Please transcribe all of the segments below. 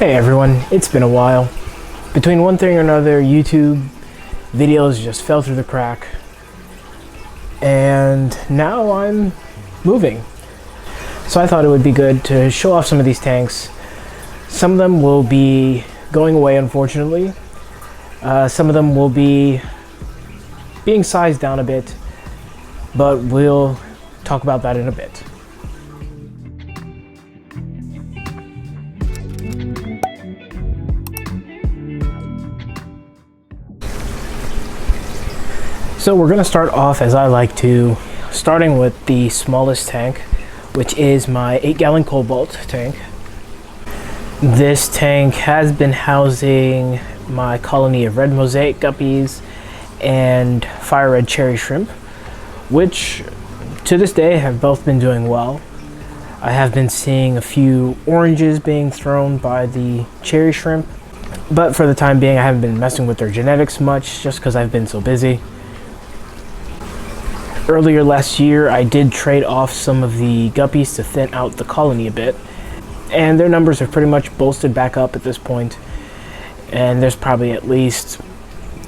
Hey everyone, it's been a while. Between one thing or another, YouTube videos just fell through the crack. And now I'm moving. So I thought it would be good to show off some of these tanks. Some of them will be going away, unfortunately. Some of them will be being sized down a bit, but we'll talk about that in a bit. So we're going to start off as I like to, starting with the smallest tank, which is my 8-gallon cobalt tank. This tank has been housing my colony of red mosaic guppies and fire red cherry shrimp, which to this day have both been doing well. I have been seeing a few oranges being thrown by the cherry shrimp, but for the time being I haven't been messing with their genetics much just because I've been so busy. Earlier last year, I did trade off some of the guppies to thin out the colony a bit, and their numbers have pretty much bolstered back up at this point, and there's probably at least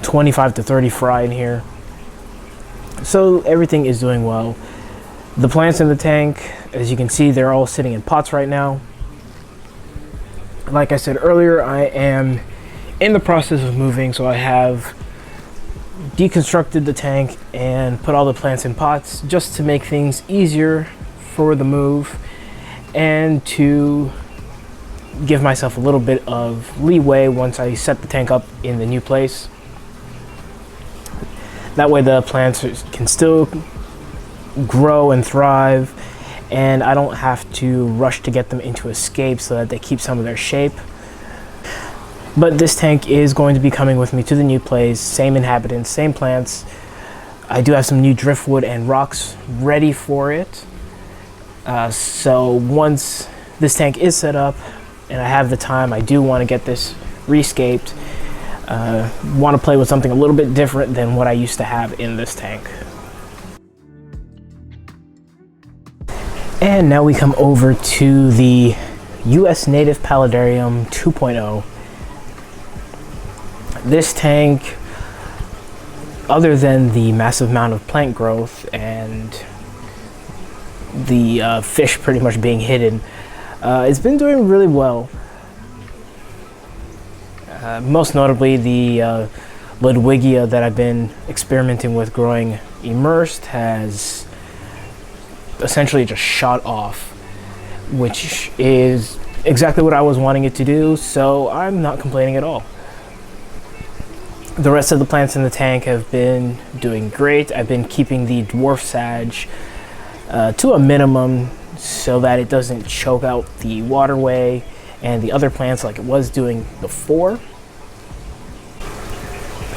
25 to 30 fry in here. So everything is doing well. The plants in the tank, as you can see, they're all sitting in pots right now. Like I said earlier, I am in the process of moving, so I have deconstructed the tank and put all the plants in pots just to make things easier for the move and to give myself a little bit of leeway once I set the tank up in the new place. That way the plants can still grow and thrive, and I don't have to rush to get them into escape so that they keep some of their shape. But this tank is going to be coming with me to the new place, same inhabitants, same plants. I do have some new driftwood and rocks ready for it. So once this tank is set up and I have the time, I do want to get this rescaped. Want to play with something a little bit different than what I used to have in this tank. And now we come over to the US Native Paludarium 2.0. This tank, other than the massive amount of plant growth and the fish pretty much being hidden, it's been doing really well. Most notably, the Ludwigia that I've been experimenting with growing immersed has essentially just shot off, which is exactly what I was wanting it to do, so I'm not complaining at all. The rest of the plants in the tank have been doing great. I've been keeping the dwarf sage to a minimum so that it doesn't choke out the waterway and the other plants like it was doing before.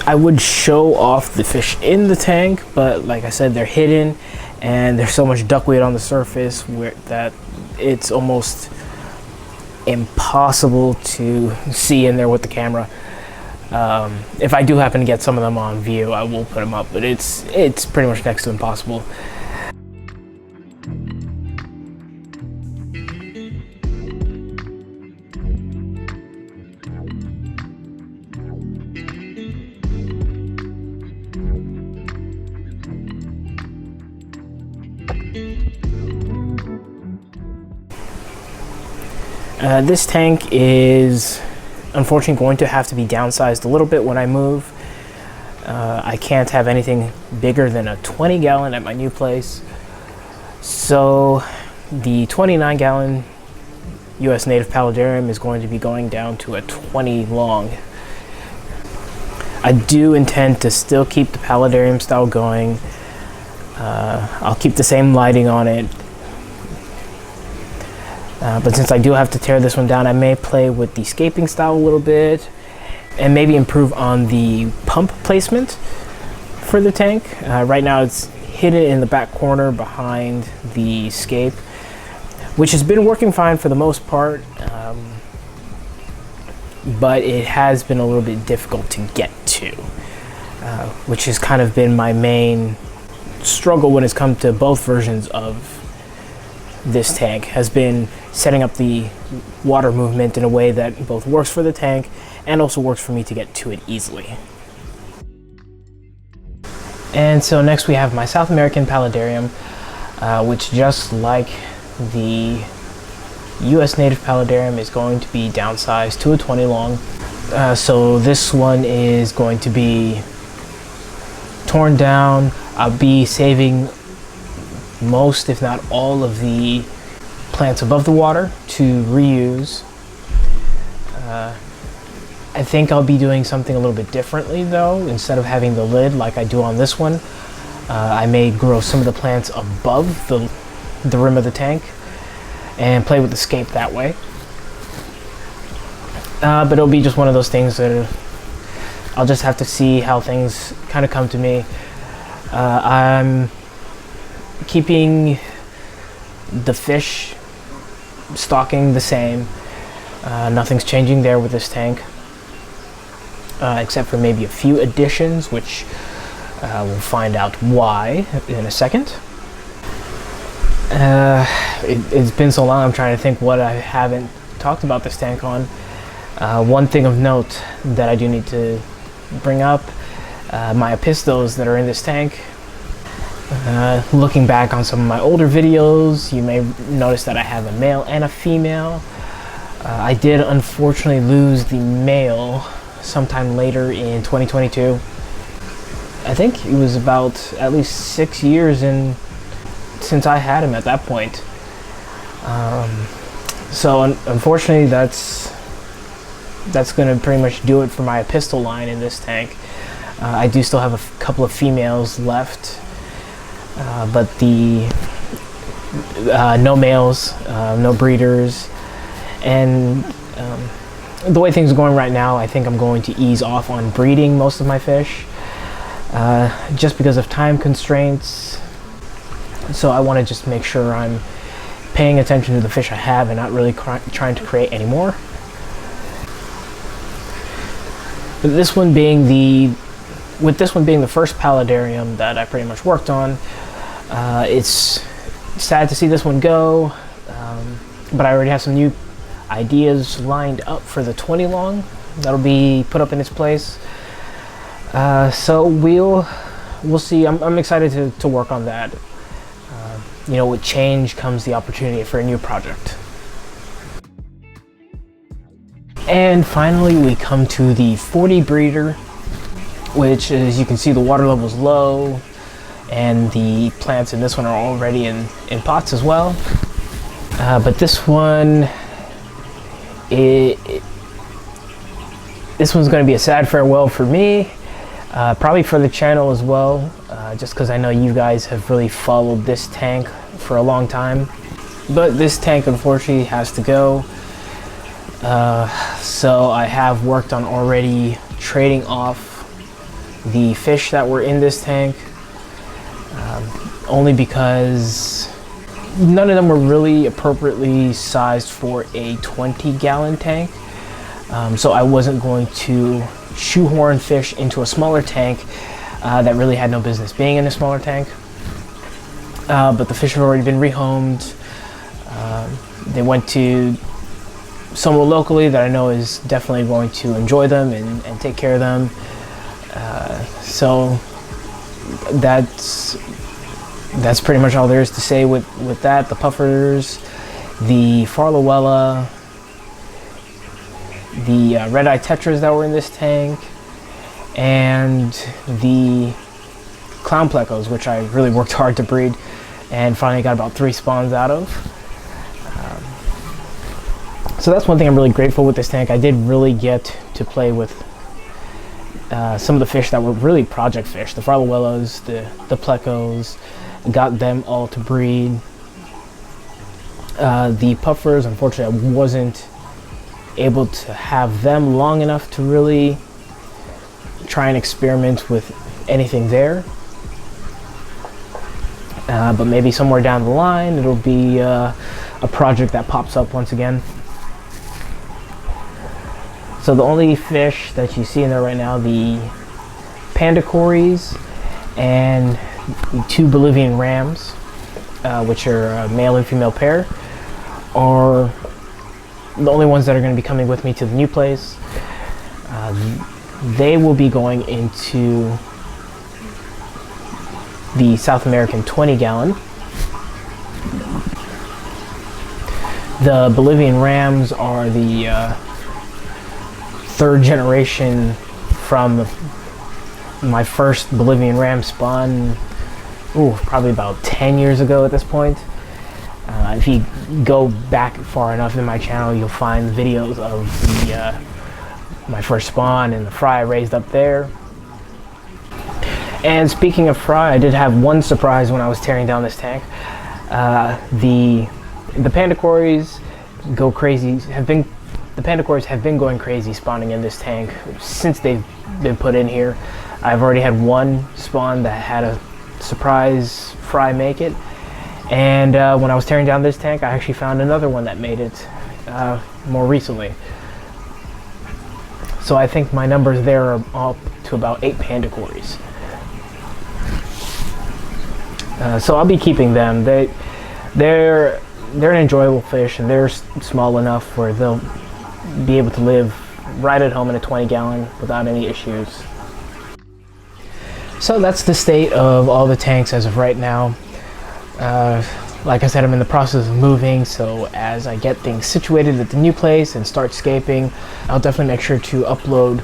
I would show off the fish in the tank, but like I said, they're hidden and there's so much duckweed on the surface that it's almost impossible to see in there with the camera. If I do happen to get some of them on view, I will put them up, but it's pretty much next to impossible. This tank is unfortunately going to have to be downsized a little bit when I move. I can't have anything bigger than a 20-gallon at my new place. So the 29-gallon US Native Paludarium is going to be going down to a 20 long. I do intend to still keep the Paludarium style going. I'll keep the same lighting on it. But since I do have to tear this one down, I may play with the scaping style a little bit and maybe improve on the pump placement for the tank. Right now it's hidden in the back corner behind the scape, which has been working fine for the most part, but it has been a little bit difficult to get to, which has kind of been my main struggle when it's come to both versions of this tank has been setting up the water movement in a way that both works for the tank and also works for me to get to it easily. And so next we have my South American paludarium, which, just like the US native paludarium, is going to be downsized to a 20 long. So this one is going to be torn down. I'll be saving most, if not all, of the plants above the water to reuse. I think I'll be doing something a little bit differently though. Instead of having the lid like I do on this one, I may grow some of the plants above the rim of the tank and play with the scape that way. But it'll be just one of those things that I'll just have to see how things kind of come to me. I'm keeping the fish stocking the same. Nothing's changing there with this tank, except for maybe a few additions, which we'll find out why in a second. It's been so long, I'm trying to think what I haven't talked about this tank on. One thing of note that I do need to bring up, my apistos that are in this tank. Looking back on some of my older videos, you may notice that I have a male and a female. I did unfortunately lose the male sometime later in 2022. I think it was about at least 6 years since I had him at that point. So unfortunately that's going to pretty much do it for my epistle line in this tank. I do still have a couple of females left, but no males, no breeders. And the way things are going right now, I think I'm going to ease off on breeding most of my fish, just because of time constraints. So I want to just make sure I'm paying attention to the fish I have and not really trying to create any more. But this one being the first paludarium that I pretty much worked on, it's sad to see this one go, but I already have some new ideas lined up for the 20 long that'll be put up in its place. So we'll see. I'm excited to work on that. With change comes the opportunity for a new project. And finally, we come to the 40 breeder, which, as you can see, the water level is low, and the plants in this one are already in pots as well. But this one, this one's going to be a sad farewell for me, probably for the channel as well, just because I know you guys have really followed this tank for a long time. But this tank unfortunately has to go. So I have worked on already trading off the fish that were in this tank, only because none of them were really appropriately sized for a 20-gallon tank. So I wasn't going to shoehorn fish into a smaller tank that really had no business being in a smaller tank. But the fish have already been rehomed. They went to someone locally that I know is definitely going to enjoy them and take care of them. So that's pretty much all there is to say with that. The puffers, the Farlowella, the red-eye tetras that were in this tank, and the clown plecos, which I really worked hard to breed and finally got about 3 spawns out of. So that's one thing I'm really grateful with this tank. I did really get to play with some of the fish that were really project fish, the Farlowellas, the plecos, got them all to breed. The puffers, unfortunately, I wasn't able to have them long enough to really try and experiment with anything there. But maybe somewhere down the line, it'll be a project that pops up once again. So the only fish that you see in there right now, the panda cories and the 2 Bolivian rams. which are a male and female pair, are the only ones that are going to be coming with me to the new place. They will be going into the South American 20-gallon. The Bolivian Rams are the third generation from my first Bolivian Ram spawn, probably about 10 years ago at this point. If you go back far enough in my channel, you'll find videos of my first spawn and the fry raised up there. And speaking of fry, I did have one surprise when I was tearing down this tank. The panda quarries go crazy. The panda quarries have been going crazy spawning in this tank since they've been put in here. I've already had one spawn that had a surprise fry make it, and when I was tearing down this tank, I actually found another one that made it more recently. So I think my numbers there are up to about 8 panda quarries. So I'll be keeping them. They're an enjoyable fish, and they're small enough where they'll be able to live right at home in a 20-gallon without any issues. So that's the state of all the tanks as of right now. Like I said, I'm in the process of moving, so as I get things situated at the new place and start scaping, I'll definitely make sure to upload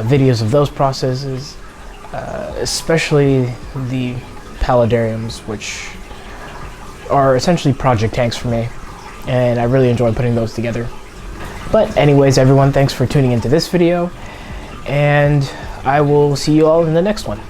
videos of those processes, especially the paludariums, which are essentially project tanks for me, and I really enjoy putting those together. But anyways, everyone, thanks for tuning into this video, and I will see you all in the next one.